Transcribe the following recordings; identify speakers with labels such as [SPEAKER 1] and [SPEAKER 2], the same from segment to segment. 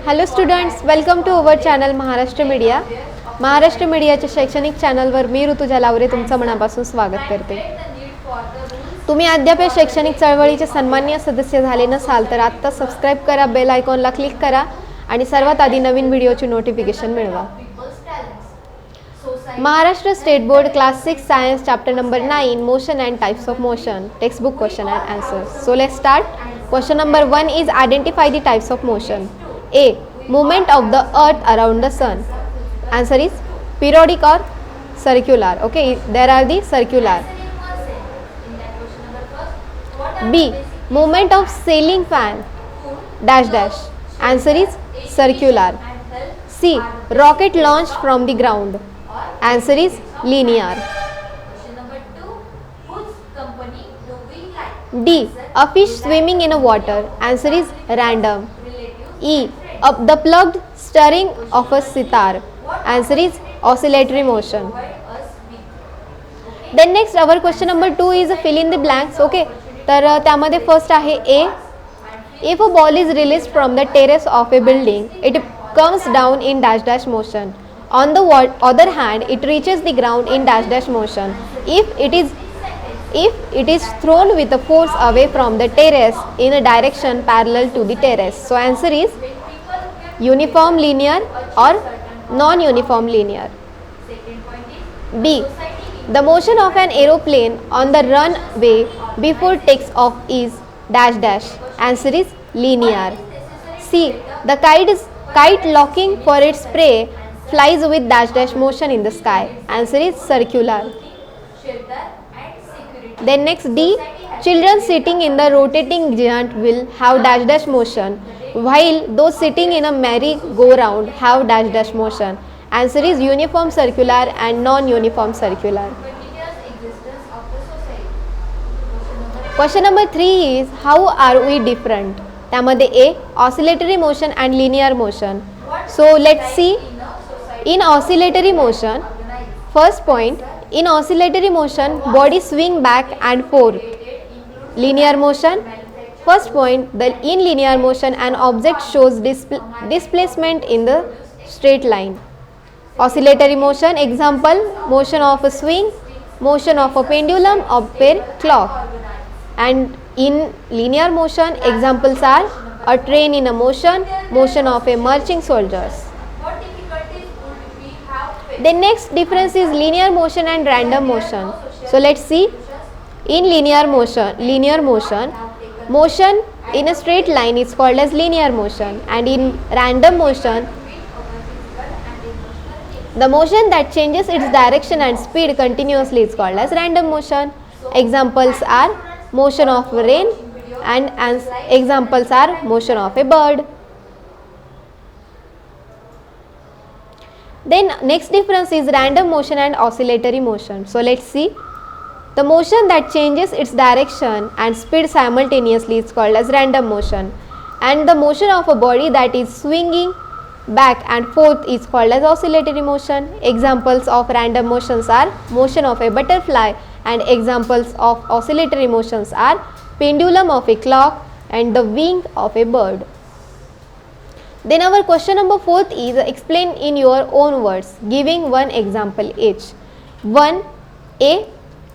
[SPEAKER 1] Hello students, welcome to our channel Maharashtra media. Maharashtra media शैक्षणिक चॅनलवर मी ऋतुजा लावरे तुमचं मनापासून स्वागत करते. तुम्ही अद्याप या शैक्षणिक चळवळीचे सन्माननीय सदस्य झाले नसाल तर आत्ता सबस्क्राईब करा, बेल आयकॉनला क्लिक करा आणि सर्वात आधी नवीन व्हिडिओची नोटिफिकेशन मिळवा. Maharashtra state board class 6 science chapter number 9 motion and types of motion textbook question and answers. So let's start. Question number 1 is identify the types of motion. A. Movement of the earth around the sun. Answer is periodic or circular. Okay, there are the circular. B. Movement of ceiling fan dash dash. Answer is circular. C. Rocket launched from the ground. Answer is linear. D. A fish swimming in a water. Answer is random. E. The plugged stirring of a sitar. Answer is oscillatory motion. Then next our question number 2 is fill in the blanks. Okay, तर त्यामध्ये first आहे A. If a ball is released from the terrace of a building, it comes down in dash dash motion. On the other hand, it reaches the ground in dash dash motion. If it is thrown with a force away from the terrace in a direction parallel to the terrace. So answer is uniform linear or non-uniform linear. B. The motion of an aeroplane on the runway before takes off is dash dash. Answer is linear. C. The kite locking for its prey flies with dash dash motion in the sky. Answer is circular. Then next D. Children sitting in the rotating giant wheel have dash dash motion, while those sitting in a merry-go-round have dash dash motion. Answer is uniform circular and non-uniform circular. Question number 3 is how are we different? त्यामध्ये A. Oscillatory motion and linear motion. So let's see. In oscillatory motion, first point, in oscillatory motion, body swing back and forth. Linear motion, first point, in linear motion, an object shows displacement in the straight line. Oscillatory motion, example, motion of a swing, motion of a pendulum, of a clock. And in linear motion, examples are a train in a motion, motion of a marching soldiers. The next difference is linear motion and random motion. So let's see. In linear motion, motion in a straight line is called as linear motion, and in random motion, the motion that changes its direction and speed continuously is called as random motion. Examples are motion of rain and examples are motion of a bird. Then next difference is random motion and oscillatory motion. So let's see. The motion that changes its direction and speed simultaneously is called as random motion, and the motion of a body that is swinging back and forth is called as oscillatory motion. Examples of random motions are motion of a butterfly, and examples of oscillatory motions are pendulum of a clock and the wing of a bird. Then our question number 4 is explain in your own words, giving one example each. 1. A.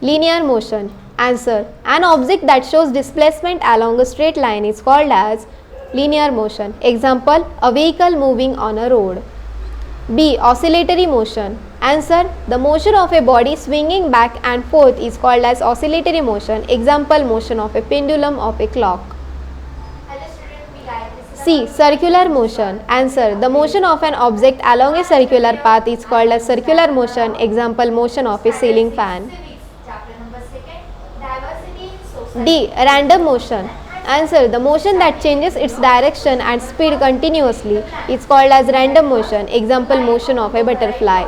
[SPEAKER 1] Linear motion. Answer. An object that shows displacement along a straight line is called as linear motion. Example, a vehicle moving on a road. B. Oscillatory motion. Answer. The motion of a body swinging back and forth is called as oscillatory motion. Example, motion of a pendulum of a clock. C. Circular motion. Answer. The motion of an object along a circular path is called as circular motion. Example, motion of a ceiling fan. D. Random motion. Answer. The motion that changes its direction and speed continuously is called as random motion. Example, motion of a butterfly.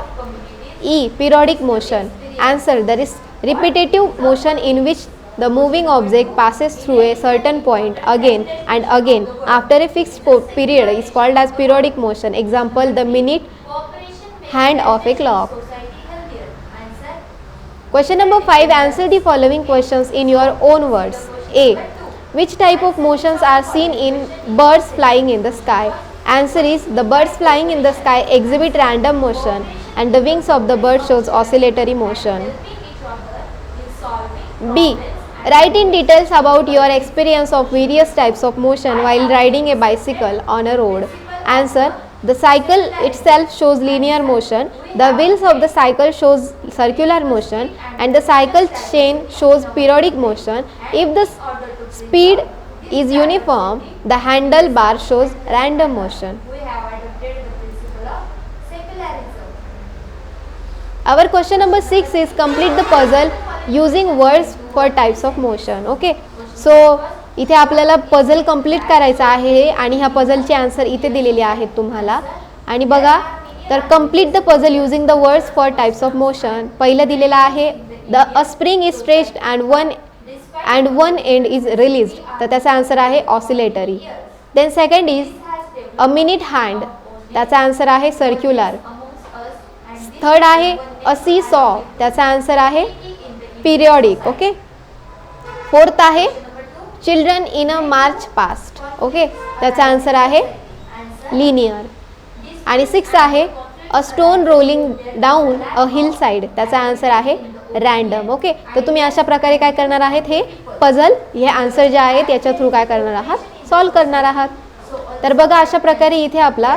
[SPEAKER 1] E. Periodic motion. Answer. There is repetitive motion in which the moving object passes through a certain point again and again after a fixed period is called as periodic motion. Example, the minute hand of a clock. Question number 5. Answer the following questions in your own words. A. Which type of motions are seen in birds flying in the sky? Answer is the birds flying in the sky exhibit random motion and the wings of the bird shows oscillatory motion. B. Write in details about your experience of various types of motion while riding a bicycle on a road. Answer. The cycle itself shows linear motion, the wheels of the cycle shows circular motion, and the cycle chain shows periodic motion. If the speed is uniform, the handlebar shows random motion. Our question number 6 is complete the puzzle using words for types of motion. Okay, so इथे आपल्याला puzzle complete करायचा आहे आणि ह्या पझलचे answer इथे दिलेले आहेत तुम्हाला. आणि बघा, तर complete the puzzle using the words for types of motion. पहिलं दिलेलं आहे a spring is stretched and one end is released, तर त्याचा आन्सर आहे oscillatory. Then second is a minute hand, त्याचा आन्सर आहे सर्क्युलर. थर्ड आहे अ सी सॉ, त्याचा आन्सर आहे पिरियॉडिक. ओके. फोर्थ आहे children in a march past. Okay, त्याचा आन्सर आहे लिनियर. आणि सिक्स आहे a stone rolling down a hill side, त्याचा आन्सर आहे रँडम. ओके, तर तुम्ही अशा प्रकारे काय करणार आहेत, हे पझल हे आन्सर जे आहेत याच्या थ्रू काय करणार आहात, सॉल्व करणार आहात. तर बघा, अशा प्रकारे इथे आपला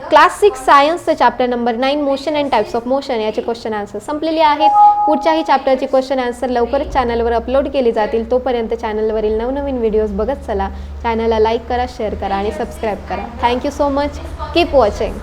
[SPEAKER 1] क्लास 6 सायन्सचं chapter number 9 motion and types of motion याचे क्वेश्चन आन्सर संपलेले आहेत. पुढच्याही चॅप्टरचे क्वेश्चन आन्सर लवकरच चॅनलवर अपलोड केले जातील. तोपर्यंत चॅनलवरील नवनवीन व्हिडिओज बघत चला. चॅनलला लाईक करा, शेअर करा आणि सबस्क्राईब करा. Thank you so much. Keep watching.